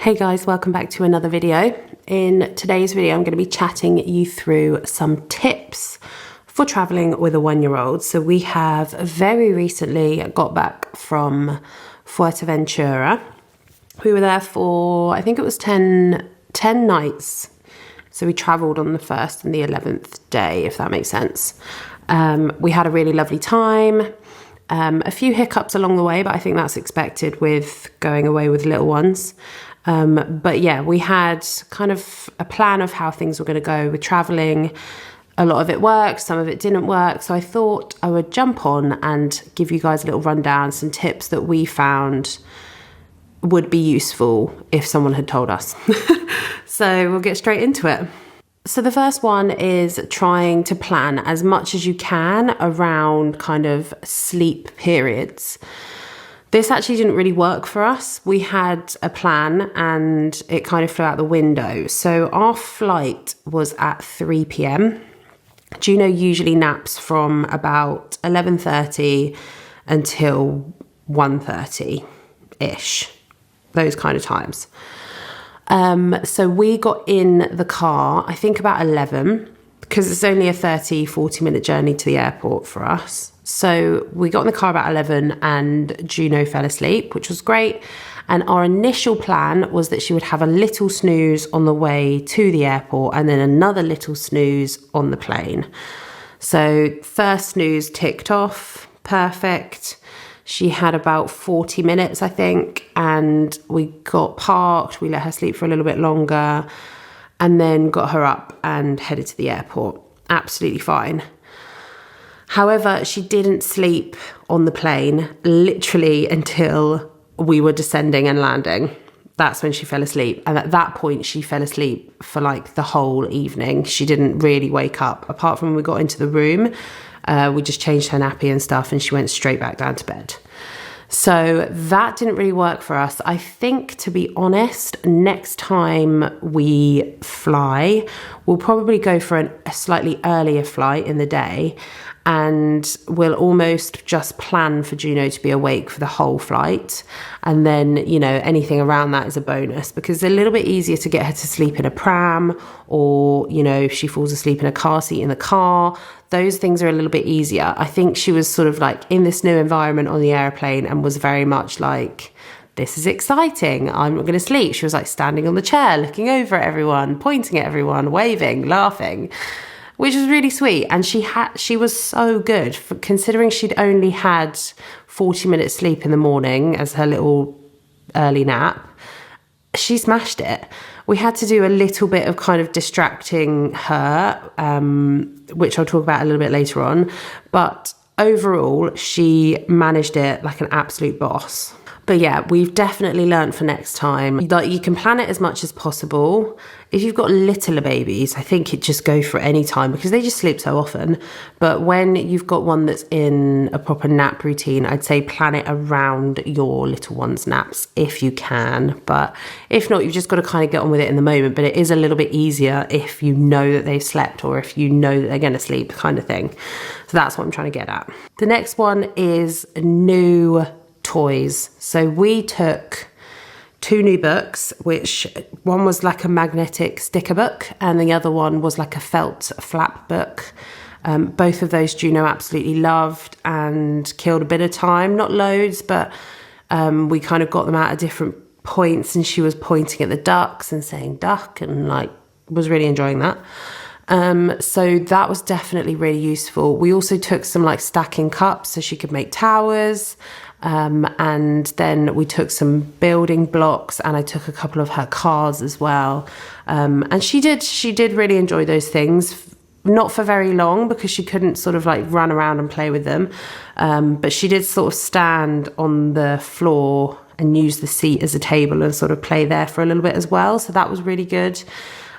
Hey guys, welcome back to another video. In today's video, I'm going to be chatting you through some tips for traveling with a 1-year-old. So we have very recently got back from Fuerteventura. We were there for, I think it was 10 nights. So we traveled on the 1st and the 11th day, if that makes sense. We had a really lovely time. A few hiccups along the way, but I think that's expected with going away with little ones. But yeah, we had kind of a plan of how things were going to go with traveling. A lot of it worked, some of it didn't work. So I thought I would jump on and give you guys a little rundown, some tips that we found would be useful if someone had told us. So we'll get straight into it. So the first one is trying to plan as much as you can around kind of sleep periods. This actually didn't really work for us. We had a plan and it kind of flew out the window. So our flight was at 3 p.m. Juno usually naps from about 11:30 until 1:30-ish, those kind of times. So we got in the car, I think about 11, because it's only a 40 minute journey to the airport for us. So we got in the car about 11 and Juno fell asleep, which was great. And our initial plan was that she would have a little snooze on the way to the airport and then another little snooze on the plane. So first snooze ticked off, perfect. She had about 40 minutes, I think, and we got parked. We let her sleep for a little bit longer and then got her up and headed to the airport. Absolutely fine. However, she didn't sleep on the plane literally until we were descending and landing. That's when she fell asleep. And at that point, she fell asleep for like the whole evening. She didn't really wake up. Apart from when we got into the room, we just changed her nappy and stuff and she went straight back down to bed. So that didn't really work for us. I think, to be honest, next time we fly, we'll probably go for a slightly earlier flight in the day, and we'll almost just plan for Juno to be awake for the whole flight. And then, anything around that is a bonus, because it's a little bit easier to get her to sleep in a pram, or, if she falls asleep in a car seat in the car. Those things are a little bit easier. I think she was sort of like in this new environment on the airplane and was very much like, this is exciting, I'm not going to sleep. She was like standing on the chair, looking over at everyone, pointing at everyone, waving, laughing, which was really sweet. And she was so good, for considering she'd only had 40 minutes sleep in the morning as her little early nap. She smashed it. We had to do a little bit of kind of distracting her, which I'll talk about a little bit later on. But overall, she managed it like an absolute boss. But yeah, we've definitely learned for next time that you can plan it as much as possible. If you've got littler babies, I think it just go for any time because they just sleep so often. But when you've got one that's in a proper nap routine, I'd say plan it around your little one's naps if you can. But if not, you've just got to kind of get on with it in the moment. But it is a little bit easier if you know that they've slept or if you know that they're going to sleep, kind of thing. So that's what I'm trying to get at. The next one is new toys. So we took 2 new books, which one was like a magnetic sticker book and the other one was like a felt flap book. Both of those Juno absolutely loved and killed a bit of time, not loads, but we kind of got them out at different points and she was pointing at the ducks and saying duck and like was really enjoying that. So that was definitely really useful. We also took some like stacking cups so she could make towers. And then we took some building blocks and I took a couple of her cars as well. And she did really enjoy those things, not for very long because she couldn't sort of like run around and play with them. But she did sort of stand on the floor and use the seat as a table and sort of play there for a little bit as well. So that was really good.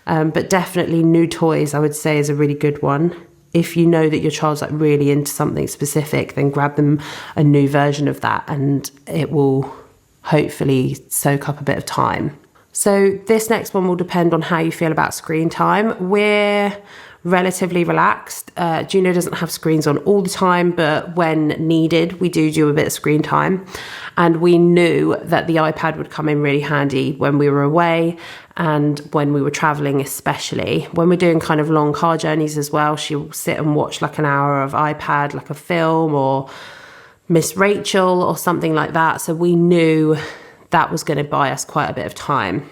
But definitely new toys, I would say, is a really good one. If you know that your child's like really into something specific, then grab them a new version of that and it will hopefully soak up a bit of time. So this next one will depend on how you feel about screen time. We're relatively relaxed. Juno doesn't have screens on all the time, but when needed, we do a bit of screen time. And we knew that the iPad would come in really handy when we were away and when we were traveling, especially. When we're doing kind of long car journeys as well, she'll sit and watch like an hour of iPad, like a film or Miss Rachel or something like that. So we knew that was going to buy us quite a bit of time.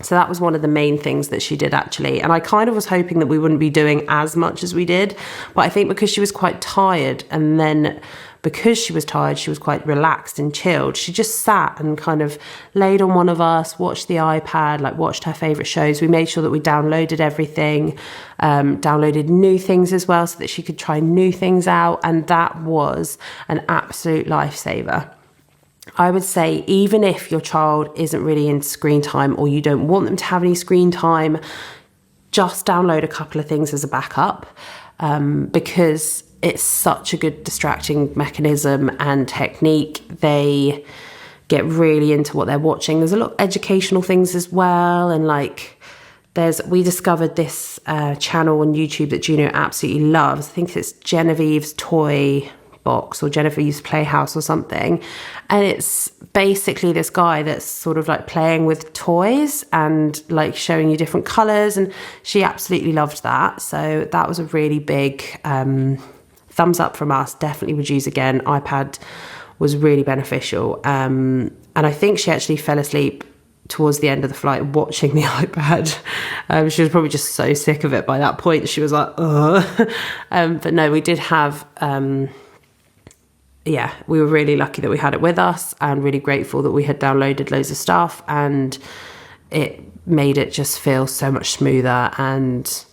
So that was one of the main things that she did, actually. And I kind of was hoping that we wouldn't be doing as much as we did. But I think because she was quite tired, and then because she was tired, she was quite relaxed and chilled. She just sat and kind of laid on one of us, watched the iPad, like watched her favourite shows. We made sure that we downloaded everything, downloaded new things as well so that she could try new things out. And that was an absolute lifesaver. I would say even if your child isn't really into screen time or you don't want them to have any screen time, just download a couple of things as a backup, because it's such a good distracting mechanism and technique. They get really into what they're watching. There's a lot of educational things as well. And like we discovered this channel on YouTube that Juno absolutely loves. I think it's Genevieve's Toy Box or Genevieve's Playhouse or something, and it's basically this guy that's sort of like playing with toys and like showing you different colors, and she absolutely loved that. So that was a really big thumbs up from us. Definitely would use again. iPad was really beneficial, and I think she actually fell asleep towards the end of the flight watching the iPad. She was probably just so sick of it by that point. She was like, ugh. But no, we did have we were really lucky that we had it with us, and really grateful that we had downloaded loads of stuff, and it made it just feel so much smoother and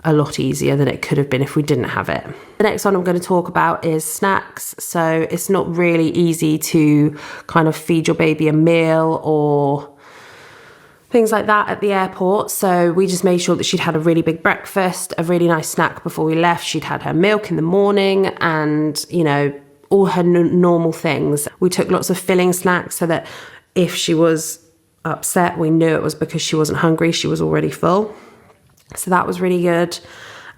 a lot easier than it could have been if we didn't have it. The next one I'm going to talk about is snacks. So it's not really easy to kind of feed your baby a meal or things like that at the airport. So we just made sure that she'd had a really big breakfast, a really nice snack before we left. She'd had her milk in the morning and, you know, all her normal things. We took lots of filling snacks so that if she was upset, we knew it was because she wasn't hungry. She was already full. So that was really good.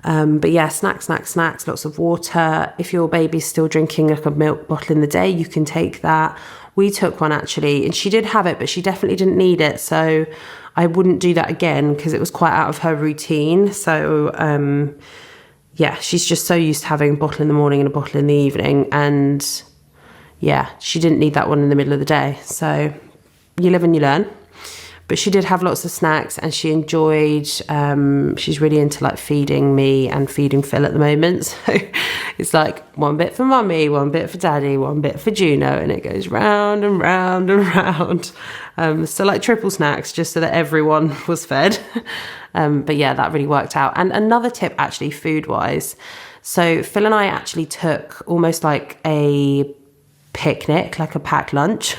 But yeah, snacks, lots of water. If your baby's still drinking like a milk bottle in the day, you can take that. We took one actually, and she did have it, but she definitely didn't need it. So I wouldn't do that again because it was quite out of her routine. So yeah, she's just so used to having a bottle in the morning and a bottle in the evening. And yeah, she didn't need that one in the middle of the day. So you live and you learn. But she did have lots of snacks, and she enjoyed, she's really into like feeding me and feeding Phil at the moment. So it's like one bit for mummy, one bit for daddy, one bit for Juno, and it goes round and round and round. So like triple snacks just so that everyone was fed. But yeah, that really worked out. And another tip actually food-wise. So Phil and I actually took almost like a picnic, like a packed lunch,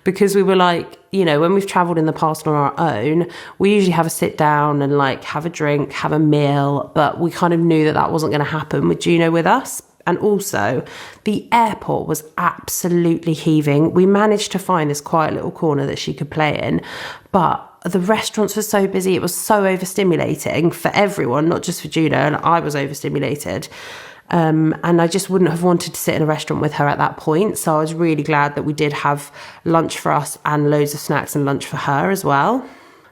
because we were like, you know, when we've traveled in the past on our own, we usually have a sit down and like have a drink, have a meal, but we kind of knew that that wasn't going to happen with Juno with us. And also the airport was absolutely heaving. We managed to find this quiet little corner that she could play in, but the restaurants were so busy. It was so overstimulating for everyone, not just for Juno, and I was overstimulated. And I just wouldn't have wanted to sit in a restaurant with her at that point. So I was really glad that we did have lunch for us and loads of snacks and lunch for her as well.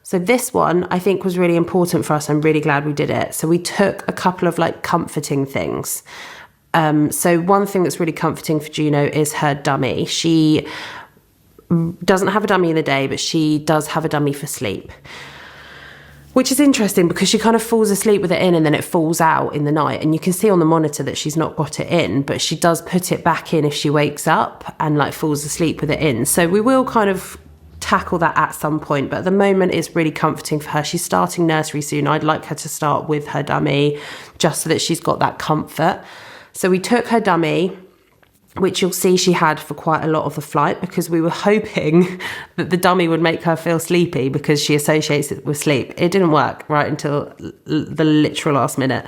So this one I think was really important for us. I'm really glad we did it. So we took a couple of like comforting things. So one thing that's really comforting for Juno is her dummy. She doesn't have a dummy in the day, but she does have a dummy for sleep. Which is interesting because she kind of falls asleep with it in and then it falls out in the night. And you can see on the monitor that she's not got it in, but she does put it back in if she wakes up and like falls asleep with it in. So we will kind of tackle that at some point. But at the moment it's really comforting for her. She's starting nursery soon. I'd like her to start with her dummy just so that she's got that comfort. So we took her dummy, which you'll see she had for quite a lot of the flight because we were hoping that the dummy would make her feel sleepy because she associates it with sleep. It didn't work right until the literal last minute.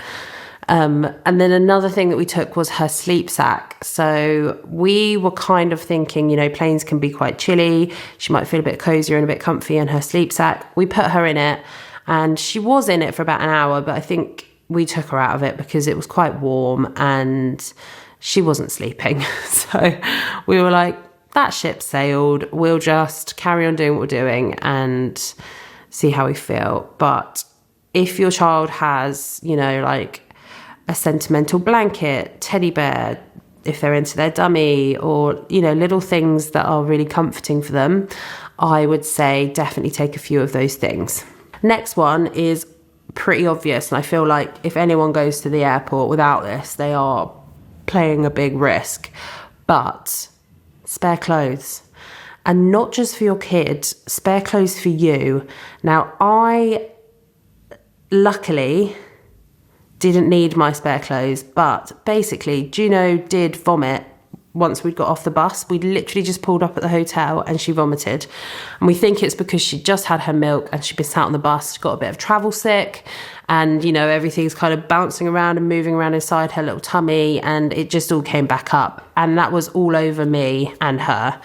And then another thing that we took was her sleep sack. So we were kind of thinking, you know, planes can be quite chilly. She might feel a bit cozier and a bit comfy in her sleep sack. We put her in it, and she was in it for about an hour, but I think we took her out of it because it was quite warm and she wasn't sleeping. So we were like, that ship sailed. We'll just carry on doing what we're doing and see how we feel. But if your child has, you know, like a sentimental blanket, teddy bear, if they're into their dummy, or, you know, little things that are really comforting for them, I would say definitely take a few of those things. Next one is pretty obvious, and I feel like if anyone goes to the airport without this, they are playing a big risk. But spare clothes. And not just for your kid, spare clothes for you. Now, I luckily didn't need my spare clothes, but basically Juno did vomit once we'd got off the bus. We'd literally just pulled up at the hotel and she vomited. And we think it's because she just had her milk and she'd been sat on the bus, she got a bit of travel sick, and, you know, everything's kind of bouncing around and moving around inside her little tummy, and it just all came back up. And that was all over me and her.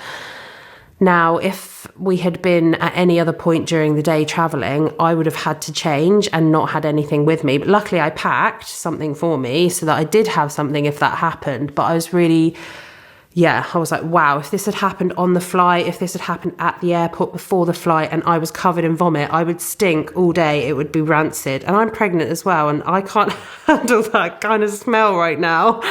Now, if we had been at any other point during the day traveling, I would have had to change and not had anything with me. But luckily I packed something for me so that I did have something if that happened. But I was really, I was like, wow, if this had happened on the flight, if this had happened at the airport before the flight and I was covered in vomit, I would stink all day. It would be rancid. And I'm pregnant as well, and I can't handle that kind of smell right now.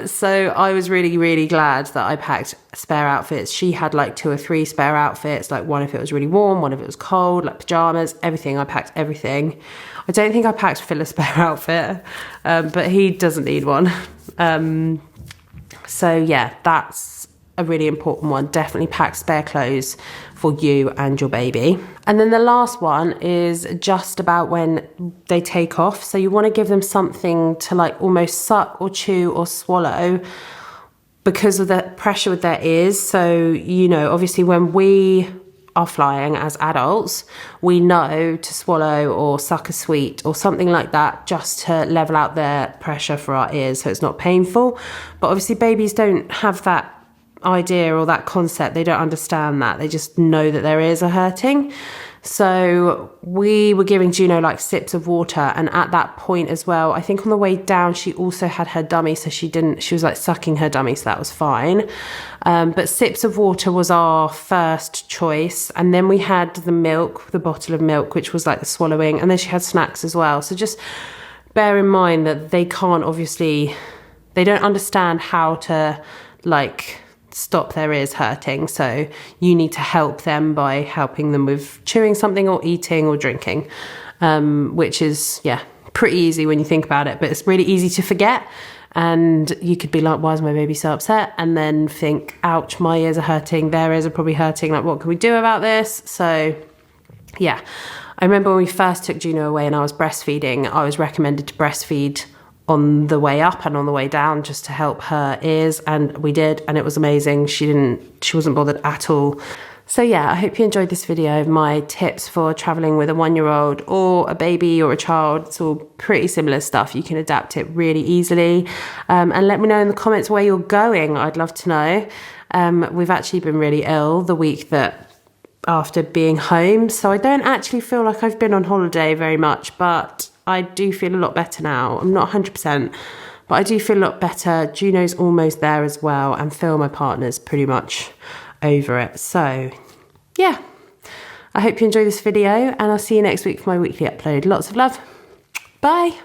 So I was really, really glad that I packed spare outfits. She had like 2 or 3 spare outfits, like one if it was really warm, one if it was cold, like pajamas, everything. I packed everything. I don't think I packed Phil a spare outfit, but he doesn't need one. So yeah, that's a really important one. Definitely pack spare clothes for you and your baby. And then the last one is just about when they take off. So you want to give them something to like almost suck or chew or swallow because of the pressure with their ears. So, you know, obviously when we are flying as adults, we know to swallow or suck a sweet or something like that just to level out their pressure for our ears so it's not painful. But obviously babies don't have that idea or that concept. They don't understand that. They just know that their ears are hurting. So we were giving Juno like sips of water, and at that point as well, I think on the way down she also had her dummy, so she was like sucking her dummy, so that was fine. But sips of water was our first choice, and then we had the milk, the bottle of milk, which was like the swallowing, and then she had snacks as well. So just bear in mind that they don't understand how to like stop their ears hurting, so you need to help them by helping them with chewing something or eating or drinking, which is pretty easy when you think about it, but it's really easy to forget. And you could be like, why is my baby so upset? And then think, ouch, my ears are hurting, their ears are probably hurting, like what can we do about this? So yeah, I remember when we first took Juno away and I was breastfeeding, I was recommended to breastfeed on the way up and on the way down just to help her ears, and we did, and it was amazing. She wasn't bothered at all. So yeah, I hope you enjoyed this video of my tips for traveling with a 1-year-old or a baby or a child. It's all pretty similar stuff. You can adapt it really easily. And let me know in the comments where you're going. I'd love to know. We've actually been really ill the week that after being home, so I don't actually feel like I've been on holiday very much, but I do feel a lot better now. I'm not 100%, but I do feel a lot better. Juno's almost there as well, and Phil, my partner's pretty much over it. So yeah, I hope you enjoyed this video, and I'll see you next week for my weekly upload. Lots of love. Bye.